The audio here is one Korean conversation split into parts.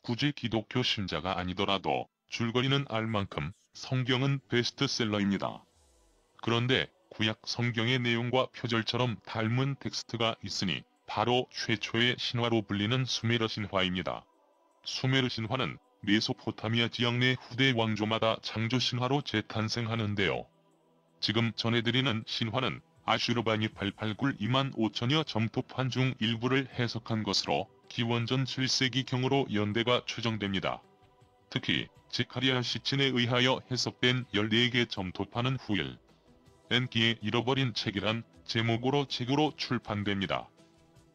굳이 기독교 신자가 아니더라도 줄거리는 알 만큼 성경은 베스트셀러입니다. 그런데 구약 성경의 내용과 표절처럼 닮은 텍스트가 있으니 바로 최초의 신화로 불리는 수메르 신화입니다. 수메르 신화는 메소포타미아 지역 내 후대 왕조마다 창조 신화로 재탄생하는데요. 지금 전해드리는 신화는 아슈르바니 889 25,000여 점토판 중 일부를 해석한 것으로 기원전 7세기경으로 연대가 추정됩니다. 특히 제카리아 시친에 의하여 해석된 14개 점토판은 후일 엔키의 잃어버린 책이란 제목으로 책으로 출판됩니다.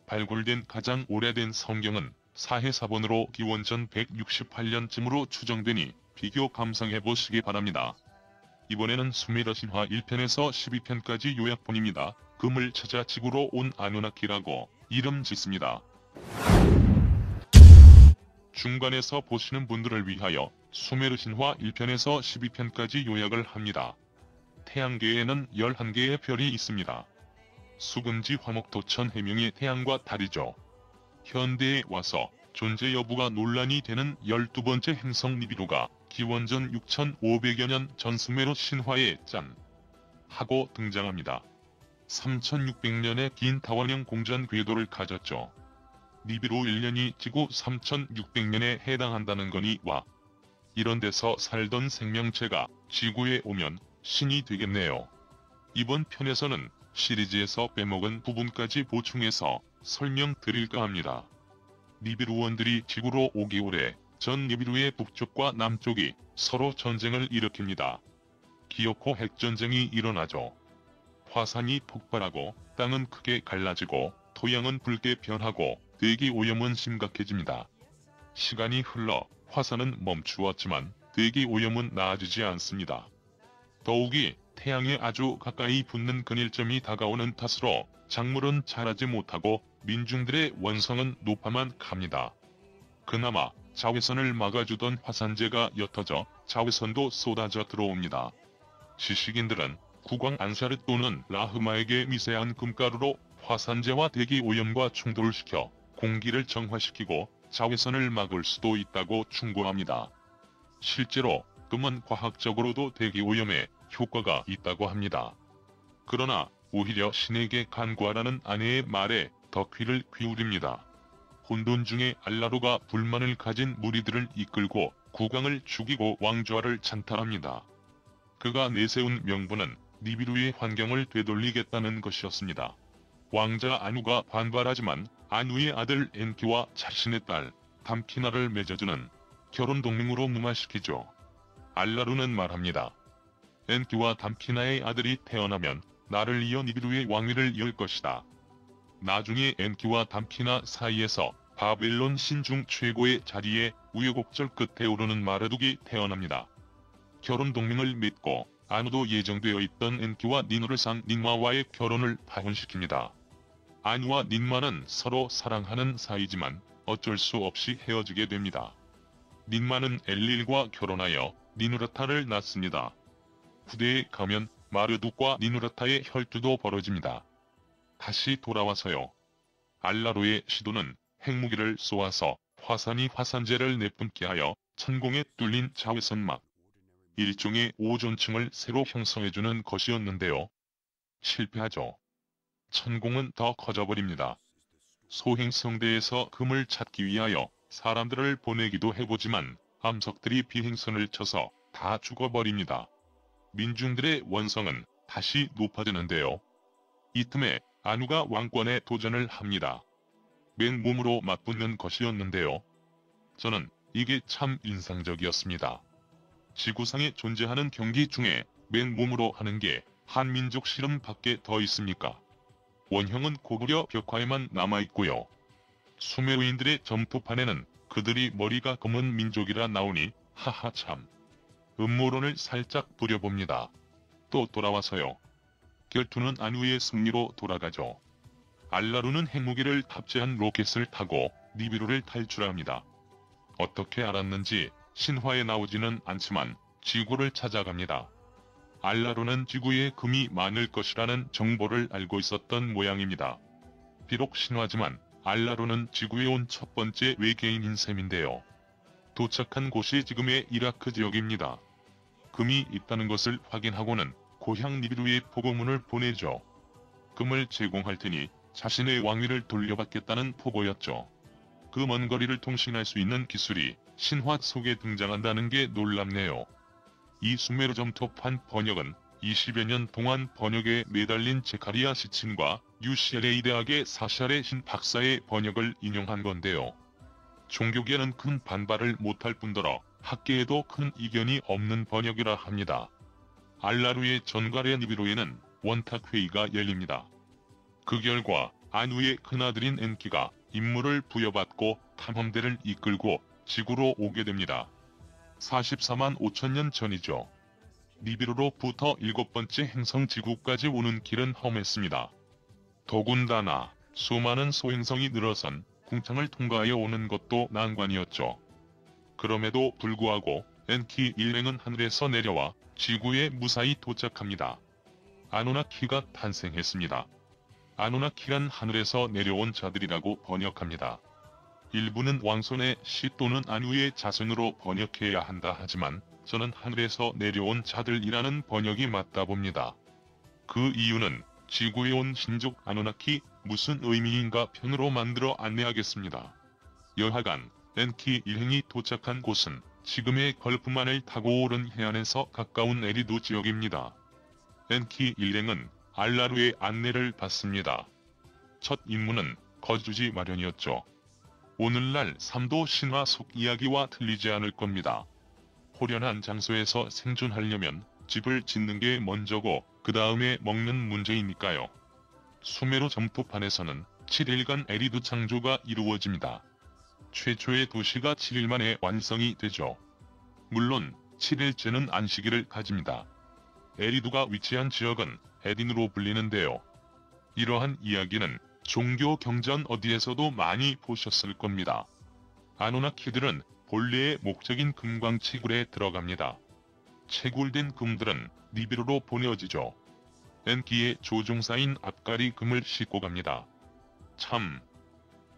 발굴된 가장 오래된 성경은 사해사본으로 기원전 168년쯤으로 추정되니 비교 감상해보시기 바랍니다. 이번에는 수메르 신화 1편에서 12편까지 요약본입니다. 금을 찾아 지구로 온 아누나키라고 이름 짓습니다. 중간에서 보시는 분들을 위하여 수메르 신화 1편에서 12편까지 요약을 합니다. 태양계에는 11개의 별이 있습니다. 수금지 화목토천 해명의 태양과 달이죠. 현대에 와서 존재 여부가 논란이 되는 12번째 행성 니비루가 기원전 6500여 년 전 수메르 신화에 짠! 하고 등장합니다. 3600년의 긴 타원형 공전 궤도를 가졌죠. 니비루 1년이 지구 3600년에 해당한다는 거니 와. 이런 데서 살던 생명체가 지구에 오면 신이 되겠네요. 이번 편에서는 시리즈에서 빼먹은 부분까지 보충해서 설명드릴까 합니다. 니비루원들이 지구로 5개월에 전 니비루의 북쪽과 남쪽이 서로 전쟁을 일으킵니다. 기어코 핵전쟁이 일어나죠. 화산이 폭발하고 땅은 크게 갈라지고 토양은 붉게 변하고 대기 오염은 심각해집니다. 시간이 흘러 화산은 멈추었지만 대기 오염은 나아지지 않습니다. 더욱이 태양에 아주 가까이 붙는 근일점이 다가오는 탓으로 작물은 자라지 못하고 민중들의 원성은 높아만 갑니다. 그나마 자외선을 막아주던 화산재가 옅어져 자외선도 쏟아져 들어옵니다. 지식인들은 국왕 안사르 또는 라흐마에게 미세한 금가루로 화산재와 대기 오염과 충돌시켜 공기를 정화시키고 자외선을 막을 수도 있다고 충고합니다. 실제로 금은 과학적으로도 대기 오염에 효과가 있다고 합니다. 그러나 오히려 신에게 간구하라는 아내의 말에 더 귀를 기울입니다. 혼돈 중에 알라루가 불만을 가진 무리들을 이끌고 국왕을 죽이고 왕좌를 찬탈합니다. 그가 내세운 명분은 니비루의 환경을 되돌리겠다는 것이었습니다. 왕자 아누가 반발하지만 아누의 아들 엔키와 자신의 딸 담키나를 맺어주는 결혼 동맹으로 무마시키죠. 알라루는 말합니다. 엔키와 담키나의 아들이 태어나면 나를 이어 니비루의 왕위를 이을 것이다. 나중에 엔키와 담키나 사이에서 바벨론 신중 최고의 자리에 우여곡절 끝에 오르는 마르둑이 태어납니다. 결혼 동맹을 맺고 아누도 예정되어 있던 엔키와 니누르상 닌마와의 결혼을 파혼시킵니다. 아누와 닌마는 서로 사랑하는 사이지만 어쩔 수 없이 헤어지게 됩니다. 닌마는 엘릴과 결혼하여 니누르타를 낳습니다. 후대에 가면 마르둑과 니누르타의 혈투도 벌어집니다. 다시 돌아와서요. 알라루의 시도는 핵무기를 쏘아서 화산이 화산재를 내뿜게 하여 천공에 뚫린 자외선막, 일종의 오존층을 새로 형성해주는 것이었는데요. 실패하죠. 천공은 더 커져버립니다. 소행성대에서 금을 찾기 위하여 사람들을 보내기도 해보지만 함석들이 비행선을 쳐서 다 죽어버립니다. 민중들의 원성은 다시 높아지는데요. 이 틈에 아누가 왕권에 도전을 합니다. 맨몸으로 맞붙는 것이었는데요. 저는 이게 참 인상적이었습니다. 지구상에 존재하는 경기 중에 맨몸으로 하는 게 한민족 씨름밖에 더 있습니까? 원형은 고구려 벽화에만 남아있고요. 수메르인들의 점토판에는 그들이 머리가 검은 민족이라 나오니 하하 참. 음모론을 살짝 부려봅니다. 또 돌아와서요. 결투는 아누의 승리로 돌아가죠. 알라루는 핵무기를 탑재한 로켓을 타고 니비루를 탈출합니다. 어떻게 알았는지 신화에 나오지는 않지만 지구를 찾아갑니다. 알라루는 지구에 금이 많을 것이라는 정보를 알고 있었던 모양입니다. 비록 신화지만 알라루는 지구에 온 첫 번째 외계인인 셈인데요. 도착한 곳이 지금의 이라크 지역입니다. 금이 있다는 것을 확인하고는 고향 니비루에 보고문을 보내죠. 금을 제공할 테니 자신의 왕위를 돌려받겠다는 포고였죠. 그 먼 거리를 통신할 수 있는 기술이 신화 속에 등장한다는 게 놀랍네요. 이 수메르 점토판 번역은 20여 년 동안 번역에 매달린 제카리아 시친과 UCLA 대학의 사샬의 신 박사의 번역을 인용한 건데요. 종교계는 큰 반발을 못할 뿐더러 학계에도 큰 이견이 없는 번역이라 합니다. 알라루의 전갈의 니비루에는 원탁회의가 열립니다. 그 결과 아누의 큰아들인 엔키가 임무를 부여받고 탐험대를 이끌고 지구로 오게 됩니다. 44만 5천년 전이죠. 니비루로부터 7번째 행성 지구까지 오는 길은 험했습니다. 더군다나 수많은 소행성이 늘어선 궁창을 통과하여 오는 것도 난관이었죠. 그럼에도 불구하고 엔키 일행은 하늘에서 내려와 지구에 무사히 도착합니다. 아누나키가 탄생했습니다. 아누나키란 하늘에서 내려온 자들이라고 번역합니다. 일부는 왕손의 시 또는 아누의 자손으로 번역해야 한다 하지만 저는 하늘에서 내려온 자들이라는 번역이 맞다 봅니다. 그 이유는 지구에 온 신족 아누나키 무슨 의미인가 편으로 만들어 안내하겠습니다. 여하간 엔키 일행이 도착한 곳은 지금의 걸프만을 타고 오른 해안에서 가까운 에리도 지역입니다. 엔키 일행은 알라루의 안내를 받습니다. 첫 임무는 거주지 마련이었죠. 오늘날 3도 신화 속 이야기와 틀리지 않을 겁니다. 호련한 장소에서 생존하려면 집을 짓는 게 먼저고 그 다음에 먹는 문제이니까요. 수메르 점토판에서는 7일간 에리두 창조가 이루어집니다. 최초의 도시가 7일 만에 완성이 되죠. 물론 7일째는 안식일을 가집니다. 에리두가 위치한 지역은 에딘으로 불리는데요. 이러한 이야기는 종교 경전 어디에서도 많이 보셨을 겁니다. 아누나키들은 본래의 목적인 금광치굴에 들어갑니다. 채굴된 금들은 니비루로 보내어지죠. 엔키의 조종사인 앞갈이 금을 싣고 갑니다. 참,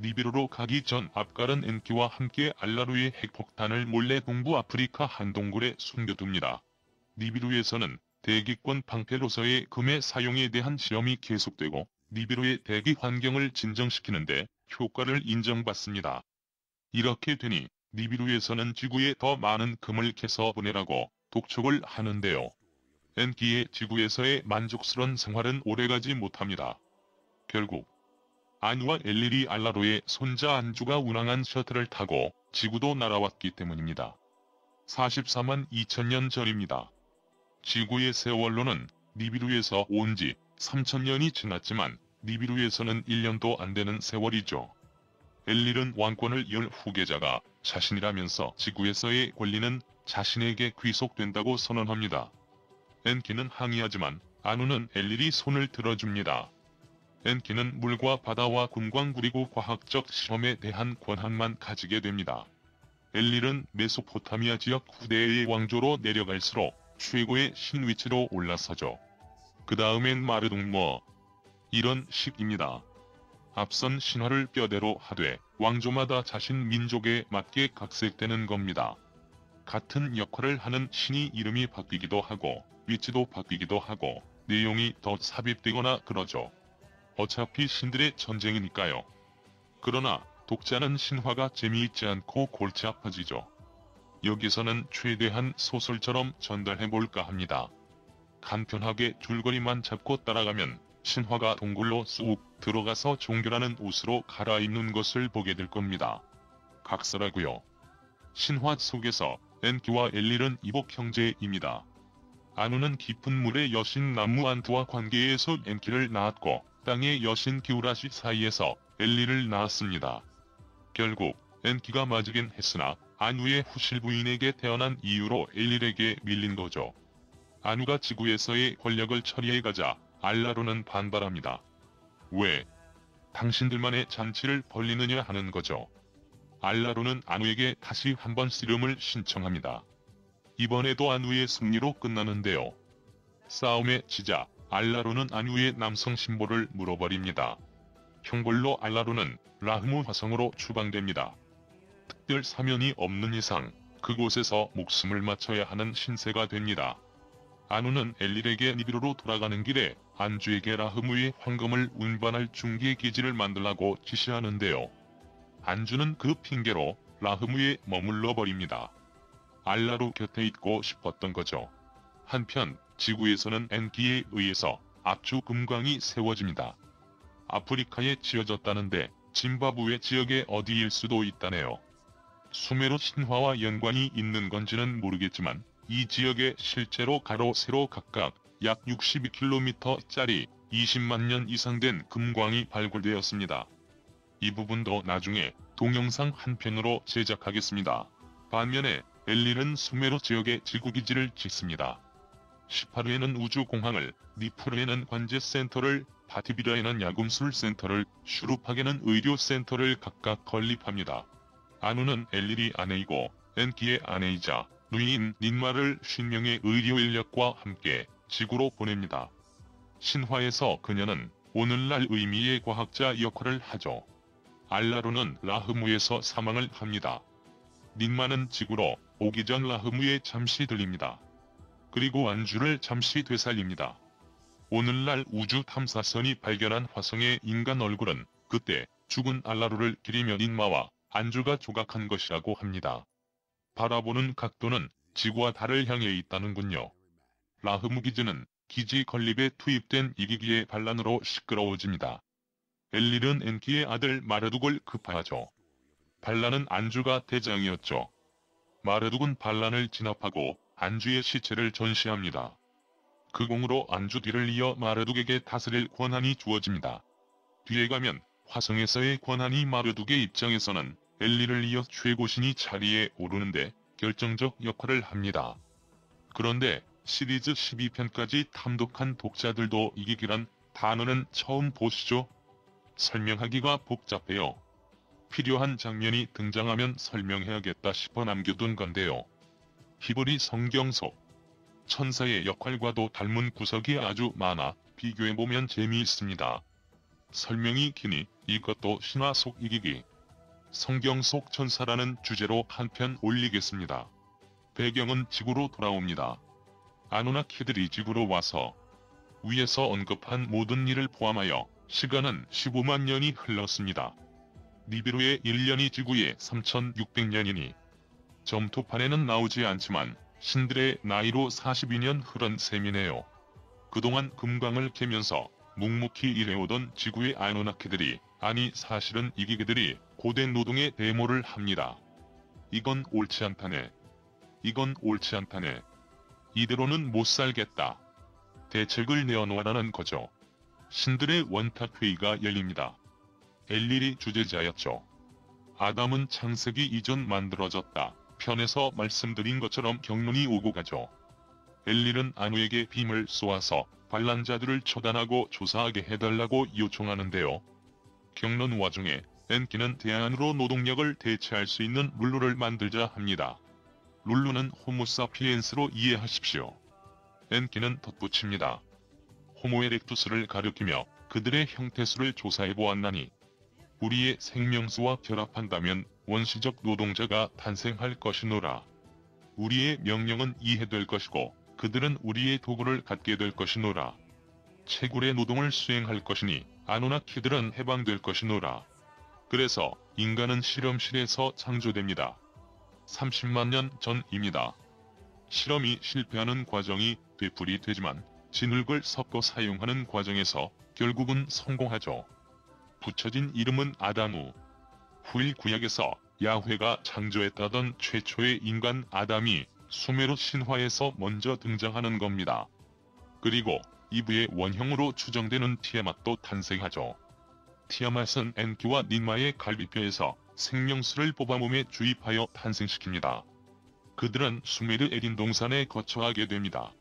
니비루로 가기 전 앞갈은 엔키와 함께 알라루의 핵폭탄을 몰래 동부 아프리카 한 동굴에 숨겨둡니다. 니비루에서는 대기권 방패로서의 금의 사용에 대한 시험이 계속되고 니비루의 대기 환경을 진정시키는데 효과를 인정받습니다. 이렇게 되니 니비루에서는 지구에 더 많은 금을 캐서 보내라고 독촉을 하는데요. 엔키의 지구에서의 만족스런 생활은 오래가지 못합니다. 결국 아누와 엘릴이 알라루의 손자 안주가 운항한 셔틀을 타고 지구도 날아왔기 때문입니다. 44만 2천년 전입니다. 지구의 세월로는 니비루에서 온 지 3천년이 지났지만 니비루에서는 1년도 안 되는 세월이죠. 엘릴은 왕권을 이을 후계자가 자신이라면서 지구에서의 권리는 자신에게 귀속된다고 선언합니다. 엔키는 항의하지만 아누는 엘릴이 손을 들어줍니다. 엔키는 물과 바다와 금광 그리고 과학적 실험에 대한 권한만 가지게 됩니다. 엘릴은 메소포타미아 지역 후대의 왕조로 내려갈수록 최고의 신위치로 올라서죠. 그 다음엔 마르둥머. 이런 식입니다. 앞선 신화를 뼈대로 하되 왕조마다 자신 민족에 맞게 각색되는 겁니다. 같은 역할을 하는 신이 이름이 바뀌기도 하고 위치도 바뀌기도 하고 내용이 더 삽입되거나 그러죠. 어차피 신들의 전쟁이니까요. 그러나 독자는 신화가 재미있지 않고 골치 아파지죠. 여기서는 최대한 소설처럼 전달해볼까 합니다. 간편하게 줄거리만 잡고 따라가면 신화가 동굴로 쑥 들어가서 종교라는 옷으로 갈아입는 것을 보게 될 겁니다. 각설하고요. 신화 속에서 엔키와 엘릴은 이복 형제입니다. 아누는 깊은 물의 여신 남무안트와 관계에서 엔키를 낳았고 땅의 여신 기우라시 사이에서 엘릴을 낳았습니다. 결국 엔키가 맞으긴 했으나 아누의 후실 부인에게 태어난 이유로 엘릴에게 밀린 거죠. 아누가 지구에서의 권력을 처리해가자 알라루는 반발합니다. 왜? 당신들만의 잔치를 벌리느냐 하는 거죠. 알라루는 아누에게 다시 한번 씨름을 신청합니다. 이번에도 아누의 승리로 끝나는데요. 싸움의 지자 알라루는 아누의 남성 심보를 물어버립니다. 형벌로 알라루는 라흐무 화성으로 추방됩니다. 특별 사면이 없는 이상 그곳에서 목숨을 바쳐야 하는 신세가 됩니다. 아누는 엘릴에게 니비루로 돌아가는 길에 안주에게 라흐무의 황금을 운반할 중개 기지를 만들라고 지시하는데요. 안주는 그 핑계로 라흐무에 머물러 버립니다. 알라루 곁에 있고 싶었던 거죠. 한편 지구에서는 엔키에 의해서 압주 금광이 세워집니다. 아프리카에 지어졌다는데 짐바브웨 지역의 어디일 수도 있다네요. 수메르 신화와 연관이 있는 건지는 모르겠지만 이 지역에 실제로 가로 세로 각각 약 62km짜리 20만 년 이상 된 금광이 발굴되었습니다. 이 부분도 나중에 동영상 한 편으로 제작하겠습니다. 반면에 엘릴은 수메르 지역에 지구기지를 짓습니다. 시파르에는 우주공항을, 니프르에는 관제센터를, 바티비라에는 야금술센터를, 슈루팍에는 의료센터를 각각 건립합니다. 아누는 엘릴이 아내이고 엔키의 아내이자 누이인 닌마를 50명의 의료 인력과 함께 지구로 보냅니다. 신화에서 그녀는 오늘날 의미의 과학자 역할을 하죠. 알라루는 라흐무에서 사망을 합니다. 닌마는 지구로 오기 전 라흐무에 잠시 들립니다. 그리고 안주를 잠시 되살립니다. 오늘날 우주 탐사선이 발견한 화성의 인간 얼굴은 그때 죽은 알라루를 기리며 닌마와 안주가 조각한 것이라고 합니다. 바라보는 각도는 지구와 달을 향해 있다는군요. 라흐무 기지는 기지 건립에 투입된 이기기의 반란으로 시끄러워집니다. 엘릴은 엔키의 아들 마르둑을 급파하죠. 반란은 안주가 대장이었죠. 마르둑은 반란을 진압하고 안주의 시체를 전시합니다. 그 공으로 안주 뒤를 이어 마르둑에게 다스릴 권한이 주어집니다. 뒤에 가면 화성에서의 권한이 마르둑의 입장에서는 엘릴을 이어 최고신이 자리에 오르는데 결정적 역할을 합니다. 그런데 시리즈 12편까지 탐독한 독자들도 이기기란 단어는 처음 보시죠? 설명하기가 복잡해요. 필요한 장면이 등장하면 설명해야겠다 싶어 남겨둔 건데요. 히브리 성경 속 천사의 역할과도 닮은 구석이 아주 많아 비교해보면 재미있습니다. 설명이 기니 이것도 신화 속 이기기, 성경 속 천사라는 주제로 한 편 올리겠습니다. 배경은 지구로 돌아옵니다. 아누나키들이 지구로 와서 위에서 언급한 모든 일을 포함하여 시간은 15만 년이 흘렀습니다. 니비루의 1년이 지구의 3600년이니 점토판에는 나오지 않지만 신들의 나이로 42년 흐른 셈이네요. 그동안 금광을 캐면서 묵묵히 일해오던 지구의 아누나키들이, 아니 사실은 이기기들이 고된 노동에 대모를 합니다. 이건 옳지 않다네. 이건 옳지 않다네. 이대로는 못 살겠다. 대책을 내어놓으라는 거죠. 신들의 원탁회의가 열립니다. 엘릴이 주재자였죠. 아담은 창세기 이전 만들어졌다 편에서 말씀드린 것처럼 경론이 오고 가죠. 엘릴은 아누에게 빔을 쏘아서 반란자들을 처단하고 조사하게 해달라고 요청하는데요. 경론 와중에 엔키는 대안으로 노동력을 대체할 수 있는 룰루를 만들자 합니다. 룰루는 호모사피엔스로 이해하십시오. 엔키는 덧붙입니다. 호모 에렉투스를 가리키며 그들의 형태수를 조사해보았나니 우리의 생명수와 결합한다면 원시적 노동자가 탄생할 것이노라. 우리의 명령은 이해될 것이고 그들은 우리의 도구를 갖게 될 것이노라. 채굴의 노동을 수행할 것이니 아누나키들은 해방될 것이노라. 그래서 인간은 실험실에서 창조됩니다. 30만 년 전입니다. 실험이 실패하는 과정이 되풀이 되지만 진흙을 섞어 사용하는 과정에서 결국은 성공하죠. 붙여진 이름은 아담우. 후일 구약에서 야훼가 창조했다던 최초의 인간 아담이 수메르 신화에서 먼저 등장하는 겁니다. 그리고 이브의 원형으로 추정되는 티아맛도 탄생하죠. 티아맛은 엔키와 닌마의 갈비뼈에서 생명수를 뽑아 몸에 주입하여 탄생시킵니다. 그들은 수메르 에딘 동산에 거처하게 됩니다.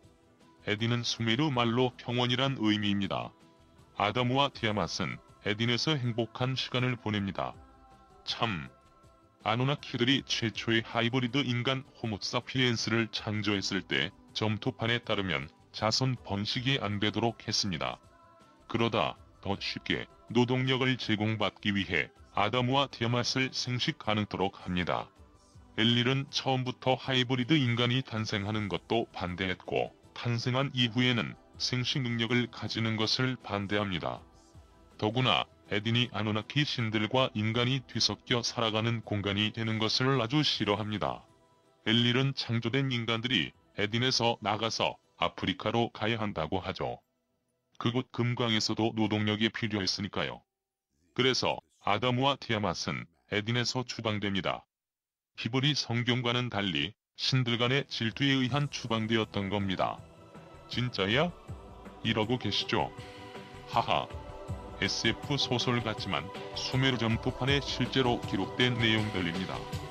에딘은 수메르 말로 평원이란 의미입니다. 아담우와 티아맛은 에딘에서 행복한 시간을 보냅니다. 참, 아누나키들이 최초의 하이브리드 인간 호모사피엔스를 창조했을 때 점토판에 따르면 자손 번식이 안 되도록 했습니다. 그러다 더 쉽게 노동력을 제공받기 위해 아담과 티아맛을 생식하도록 합니다. 엘릴은 처음부터 하이브리드 인간이 탄생하는 것도 반대했고 탄생한 이후에는 생식 능력을 가지는 것을 반대합니다. 더구나 에딘이 아누나키 신들과 인간이 뒤섞여 살아가는 공간이 되는 것을 아주 싫어합니다. 엘릴은 창조된 인간들이 에딘에서 나가서 아프리카로 가야 한다고 하죠. 그곳 금광에서도 노동력이 필요했으니까요. 그래서 아담과 티아맛은 에딘에서 추방됩니다. 히브리 성경과는 달리 신들 간의 질투에 의한 추방되었던 겁니다. 진짜야? 이러고 계시죠? 하하. SF 소설 같지만 수메르 점토판에 실제로 기록된 내용들입니다.